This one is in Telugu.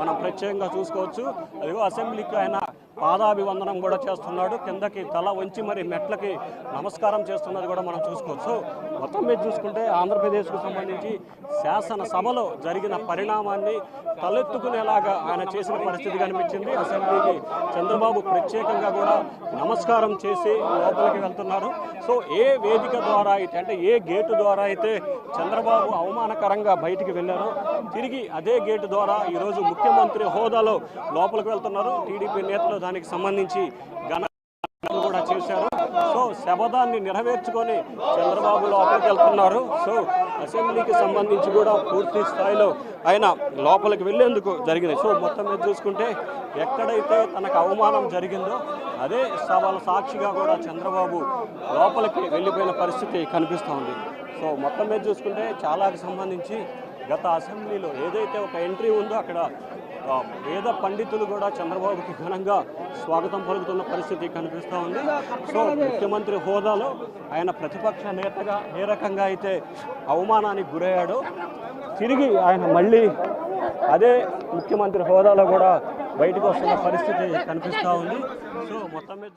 మనం ప్రత్యేకంగా చూసుకోవచ్చు. అదిగో అసెంబ్లీకి ఆయన పాదాభివందనం కూడా చేస్తున్నాడు, కిందకి తల వంచి మరి మెట్లకి నమస్కారం చేస్తున్నది కూడా మనం చూసుకోవచ్చు. మొత్తం మీద చూసుకుంటే ఆంధ్రప్రదేశ్కు సంబంధించి శాసనసభలో జరిగిన పరిణామాన్ని తలెత్తుకునేలాగా ఆయన చేసిన పరిస్థితి కనిపించింది. అసెంబ్లీకి చంద్రబాబు ప్రత్యేకంగా కూడా నమస్కారం చేసి లోపలికి వెళ్తున్నారు. సో ఏ వేదిక ద్వారా అయితే, అంటే ఏ గేటు ద్వారా అయితే చంద్రబాబు అవమానకరంగా బయటికి వెళ్ళారో తిరిగి అదే గేటు ద్వారా ఈరోజు ముఖ్యమంత్రి హోదాలో లోపలికి వెళ్తున్నారు. టీడీపీ నేతలు దానికి సంబంధించి ఘన కూడా చేశారు. సో శపథాన్ని నెరవేర్చుకొని చంద్రబాబు లోపలికి వెళ్తున్నారు. సో అసెంబ్లీకి సంబంధించి కూడా పూర్తి స్థాయిలో ఆయన లోపలికి వెళ్ళేందుకు జరిగింది. సో మొత్తం మీద చూసుకుంటే ఎక్కడైతే తనకు అవమానం జరిగిందో అదే సభల సాక్షిగా కూడా చంద్రబాబు లోపలికి వెళ్ళిపోయిన పరిస్థితి కనిపిస్తూ ఉంది. సో మొత్తం మీద చూసుకుంటే చాలాకు సంబంధించి గత అసెంబ్లీలో ఏదైతే ఒక ఎంట్రీ ఉందో అక్కడ వేద పండితులు కూడా చంద్రబాబుకి ఘనంగా స్వాగతం పలుకుతున్న పరిస్థితి కనిపిస్తూ ఉంది. సో ముఖ్యమంత్రి హోదాలో ఆయన ప్రతిపక్ష నేతగా ఏ రకంగా అయితే అవమానానికి గురయ్యాడో తిరిగి ఆయన మళ్ళీ అదే ముఖ్యమంత్రి హోదాలో కూడా బయటకు వస్తున్న పరిస్థితి కనిపిస్తూ ఉంది. సో మొత్తం మీద